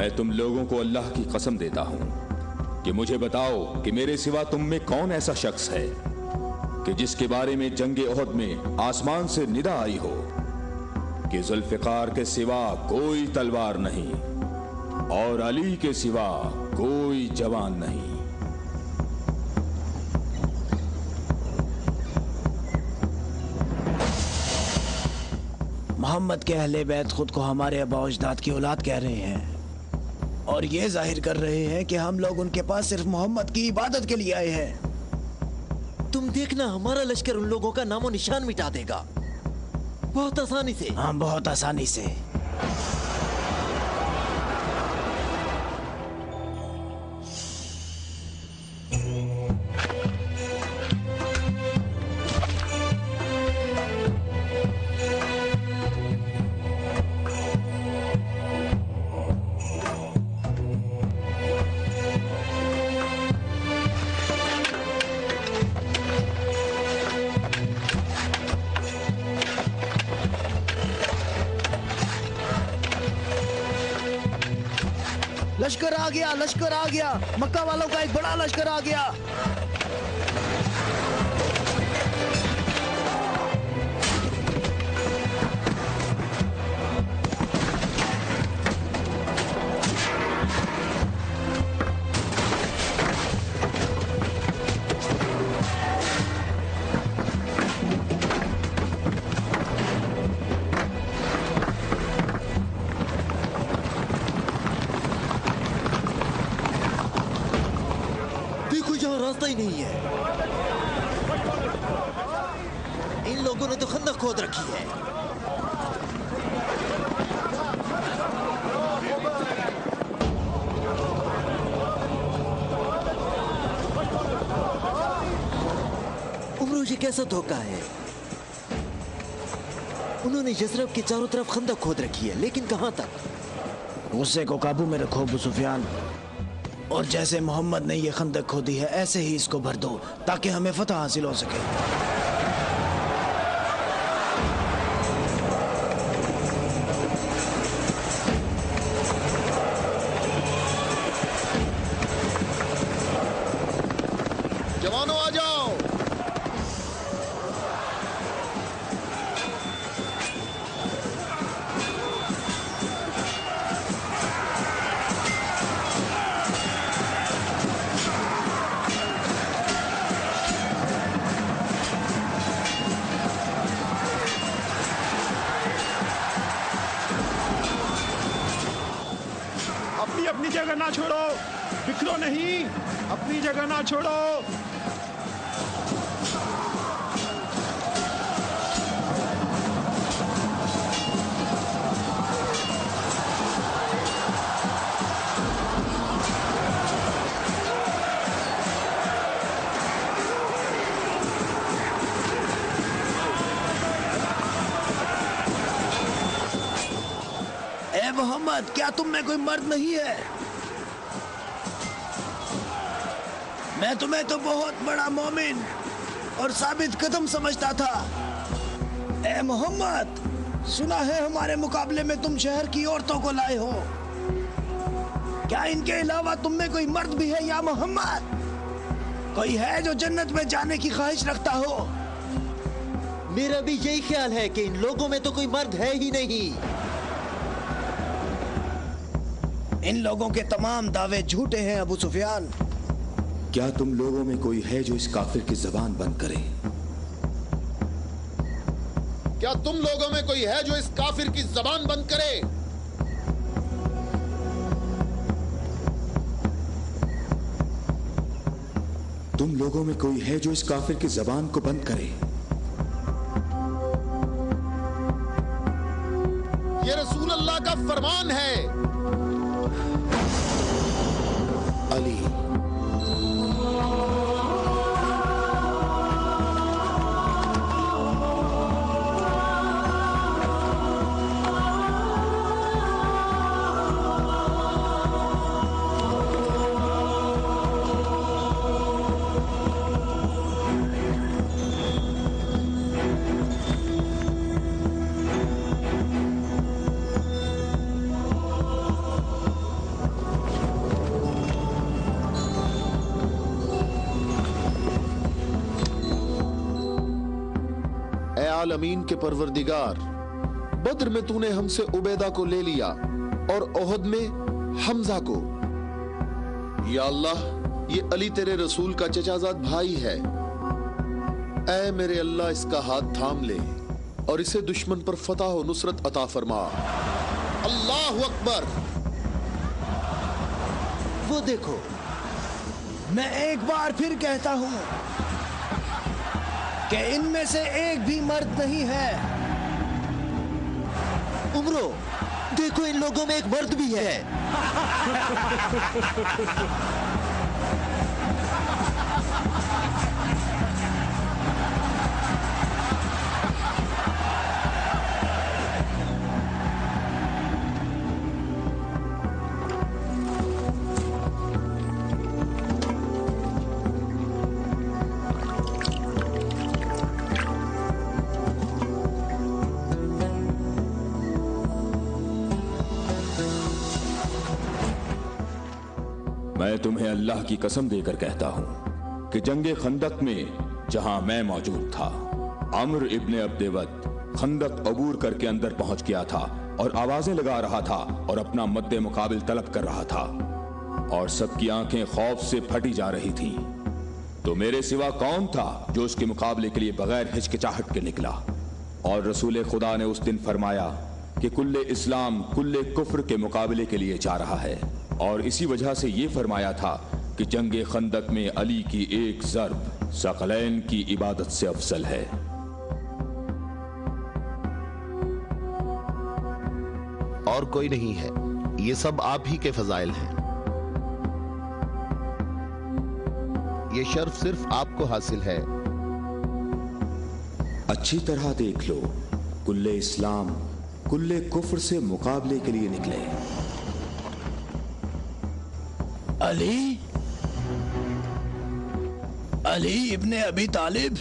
मैं तुम लोगों को अल्लाह की कसम देता हूं कि मुझे बताओ कि मेरे सिवा तुम में कौन ऐसा शख्स है कि जिसके बारे में जंगे ओहद में आसमान से निदा आई हो कि जुल्फिकार के सिवा कोई तलवार नहीं और अली के सिवा कोई जवान नहीं। मोहम्मद के अहले बैत खुद को हमारे आबा अजदाद की औलाद कह रहे हैं और ये जाहिर कर रहे हैं कि हम लोग उनके पास सिर्फ मोहम्मद की इबादत के लिए आए हैं। तुम देखना हमारा लश्कर उन लोगों का नामो निशान मिटा देगा, बहुत आसानी से। हाँ, बहुत आसानी से। लश्कर आ गया, लश्कर आ गया, मक्का वालों का एक बड़ा लश्कर आ गया। रास्ता ही नहीं है। इन लोगों ने तो खंदक खोद रखी है। उमरो, ये कैसा धोखा है? उन्होंने यसरब के चारों तरफ खंदक खोद रखी है, लेकिन कहां तक? गुस्से को काबू में रखो अबू सुफियान, और जैसे मोहम्मद ने ये खंदक खोदी है ऐसे ही इसको भर दो ताकि हमें फतह हासिल हो सके। जवानों आ जाओ। अपनी जगह ना छोड़ो, बिखरो नहीं, अपनी जगह ना छोड़ो। ए मोहम्मद, क्या तुम में कोई मर्द नहीं है? मैं तुम्हें तो बहुत बड़ा मोमिन और साबित कदम समझता था। ए मोहम्मद, सुना है हमारे मुकाबले में तुम शहर की औरतों को लाए हो। क्या इनके अलावा तुम में कोई मर्द भी है या मोहम्मद? कोई है जो जन्नत में जाने की ख्वाहिश रखता हो? मेरा भी यही ख्याल है कि इन लोगों में तो कोई मर्द है ही नहीं। इन लोगों के तमाम दावे झूठे हैं अबू सुफियान। क्या तुम लोगों में कोई है जो इस काफिर की जबान बंद करे? क्या तुम लोगों में कोई है जो इस काफिर की जबान बंद करे? तुम लोगों में कोई है जो इस काफिर की जबान को बंद करे? ये रसूल अल्लाह का फरमान है। अली, अमीन के परवरदिगार, बद्र में तूने हमसे उबैदा को ले लिया और ओहद में हमजा को। या अल्लाह, ये अली तेरे रसूल का चचाजाद भाई है। ऐ मेरे अल्लाह, इसका हाथ थाम ले और इसे दुश्मन पर फतह और नुसरत अता फरमा। अल्लाहु अकबर। वो देखो, मैं एक बार फिर कहता हूं कि इनमें से एक भी मर्द नहीं है। उमरो, देखो इन लोगों में एक मर्द भी है। मैं तुम्हें अल्लाह की कसम देकर कहता हूं कि जंगे खंदक में जहां मैं मौजूद था, अम्र इब्ने अब्देवद खंदक अबूर करके अंदर पहुंच गया था और आवाजें लगा रहा था और अपना मद्दे मुकाबिल तलब कर रहा था और सबकी आंखें खौफ से फटी जा रही थीं। तो मेरे सिवा कौन था जो उसके मुकाबले के लिए बगैर हिचकिचाहट के निकला? और रसूल खुदा ने उस दिन फरमाया कि कुल्ले इस्लाम कुल्ले कुफ्र के मुकाबले के लिए जा रहा है, और इसी वजह से ये फरमाया था कि जंगे खंदक में अली की एक ज़र्ब सकलैन की इबादत से अफजल है। और कोई नहीं है, ये सब आप ही के फजाइल हैं। ये शर्फ सिर्फ आपको हासिल है। अच्छी तरह देख लो, कुल्ले इस्लाम कुल्ले कुफ्र से मुकाबले के लिए निकले। अली, अली इब्ने अबी तालिब।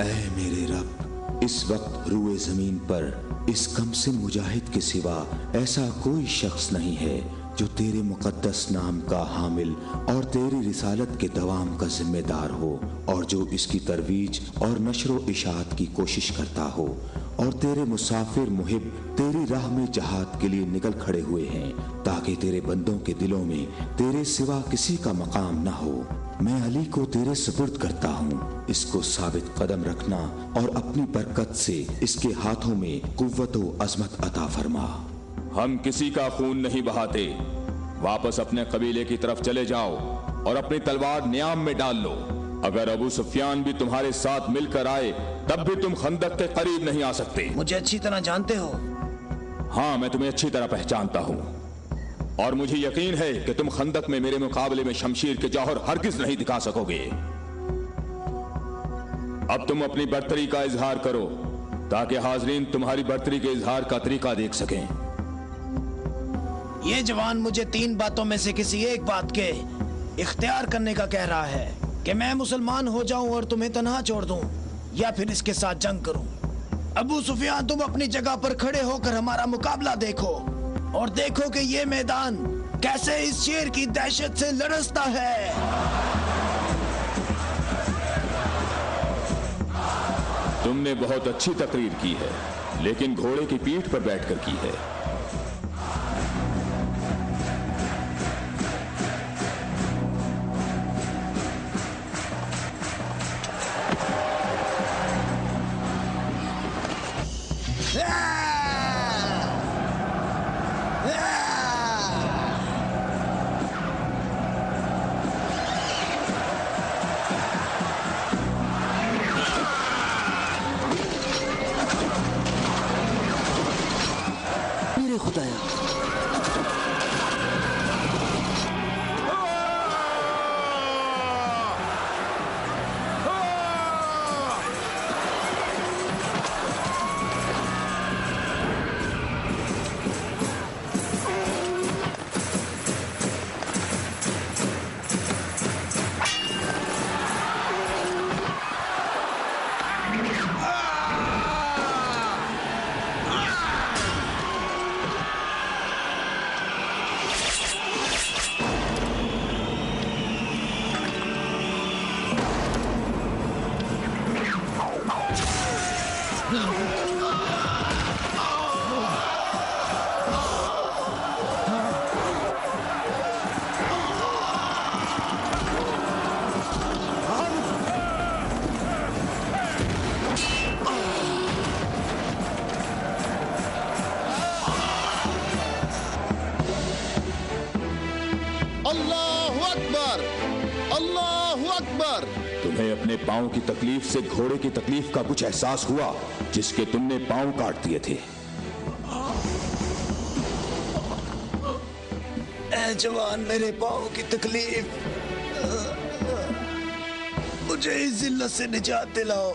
ऐ मेरे रब, इस वक्त रूए जमीन पर इस कमसिन मुजाहिद के सिवा ऐसा कोई शख्स नहीं है जो तेरे मुकद्दस नाम का हामिल और तेरी रिसालत के दवाम का जिम्मेदार हो, और जो इसकी तरवीज और नशर व इशाअत की कोशिश करता हो, और तेरे मुसाफिर मुहिब तेरी राह में जहाद के लिए निकल खड़े हुए हैं ताकि तेरे बंदों के दिलों में तेरे सिवा किसी का मकाम न हो। मैं अली को तेरे सुपुर्द करता हूँ, इसको साबित कदम रखना और अपनी बरकत से इसके हाथों में कुव्वत व अज़मत अता फरमा। हम किसी का खून नहीं बहाते, वापस अपने कबीले की तरफ चले जाओ और अपनी तलवार न्याम में डाल लो। अगर अबू सुफियान भी तुम्हारे साथ मिलकर आए तब भी तुम खंदक के करीब नहीं आ सकते। मुझे अच्छी तरह जानते हो? हाँ, मैं तुम्हें अच्छी तरह पहचानता हूँ और मुझे यकीन है कि तुम खंदक में मेरे मुकाबले में शमशीर के जौहर हरगिज नहीं दिखा सकोगे। अब तुम अपनी बर्तरी का इजहार करो ताकि हाजरीन तुम्हारी बर्तरी के इजहार का तरीका देख सकें। ये जवान मुझे 3 बातों में से किसी एक बात के इख्तियार करने का कह रहा है कि मैं मुसलमान हो जाऊं और तुम्हें तन्हा छोड़ दूं, या फिर इसके साथ जंग करूं। अबू सुफियान, तुम अपनी जगह पर खड़े होकर हमारा मुकाबला देखो और देखो कि ये मैदान कैसे इस शेर की दहशत से लरसता है। तुमने बहुत अच्छी तकरीर की है, लेकिन घोड़े की पीठ पर बैठकर की है। अकबर, अल्लाहु अकबर। तुम्हें अपने पांव की तकलीफ से घोड़े की तकलीफ का कुछ एहसास हुआ जिसके तुमने पांव काट दिए थे? ऐ जवान, मेरे पाँव की तकलीफ, मुझे इस जिल्लत से निजात दिलाओ।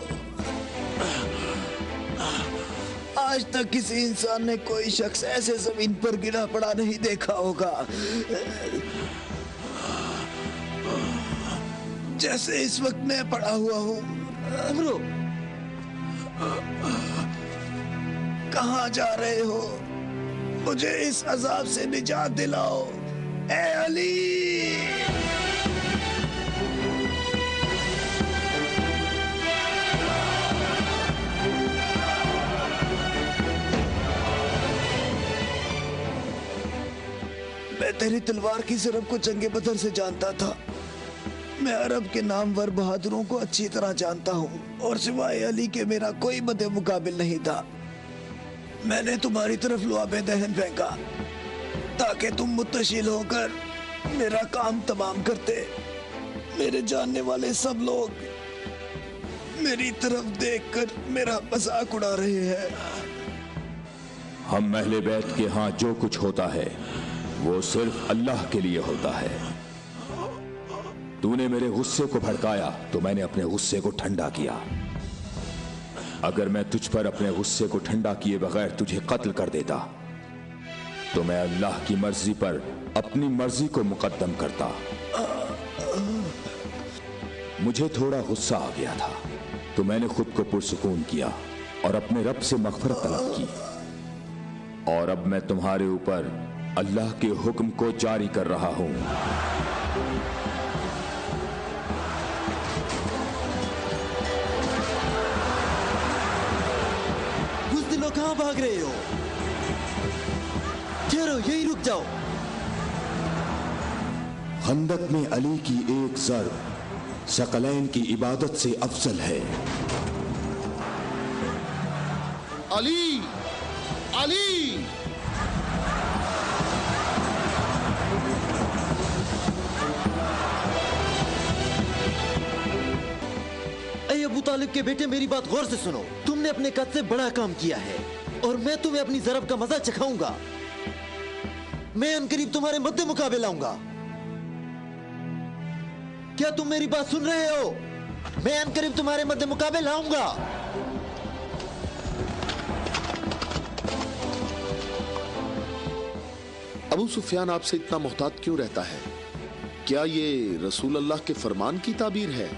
आज तक किसी इंसान ने कोई शख्स ऐसे जमीन पर गिरा पड़ा नहीं देखा होगा जैसे इस वक्त मैं पड़ा हुआ हूँ। अमरो, कहाँ जा रहे हो? मुझे इस अजाब से निजात दिलाओ, ए अली। मैं तेरी तलवार की ज़रब को जंगे बदर से जानता था। मैं अरब के नामवर बहादुरों को अच्छी तरह जानता हूँ और सिवाय अली के मेरा कोई बदे मुकाबिल नहीं था। मैंने तुम्हारी तरफ लुआबे दहन फेंका ताकि तुम मुत्तशिल होकर मेरा काम तमाम करते। मेरे जानने वाले सब लोग मेरी तरफ देखकर मेरा मजाक उड़ा रहे हैं। हम अहले बैत के यहाँ जो कुछ होता है वो सिर्फ अल्लाह के लिए होता है। तूने मेरे गुस्से को भड़काया तो मैंने अपने गुस्से को ठंडा किया। अगर मैं तुझ पर अपने गुस्से को ठंडा किए बगैर तुझे कत्ल कर देता तो मैं अल्लाह की मर्जी पर अपनी मर्जी को मुकद्दम करता। मुझे थोड़ा गुस्सा आ गया था तो मैंने खुद को पुरसुकून किया और अपने रब से मग़फ़िरत तलब की। और अब मैं तुम्हारे ऊपर अल्लाह के हुक्म को जारी कर रहा हूं। बुज़दिलों, कहां भाग रहे हो? ठहरो, यहीं रुक जाओ। खंदक में अली की एक ज़र्ब सकलैन की इबादत से अफजल है। अली, अली। ऐ अबू तालिब के बेटे, मेरी बात गौर से सुनो। तुमने अपने कद से बड़ा काम किया है और मैं तुम्हें अपनी ज़रब का मजा चखाऊंगा। मैं अनकरीब तुम्हारे मद्दे मुकाबले लाऊंगा। क्या तुम मेरी बात सुन रहे हो? मैं अनकरीब तुम्हारे मद्दे मुकाबले लाऊंगा। अबू सुफियान आपसे इतना मोहतात क्यों रहता है? क्या ये रसूल अल्लाह के फरमान की ताबीर है?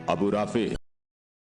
अबू राफे,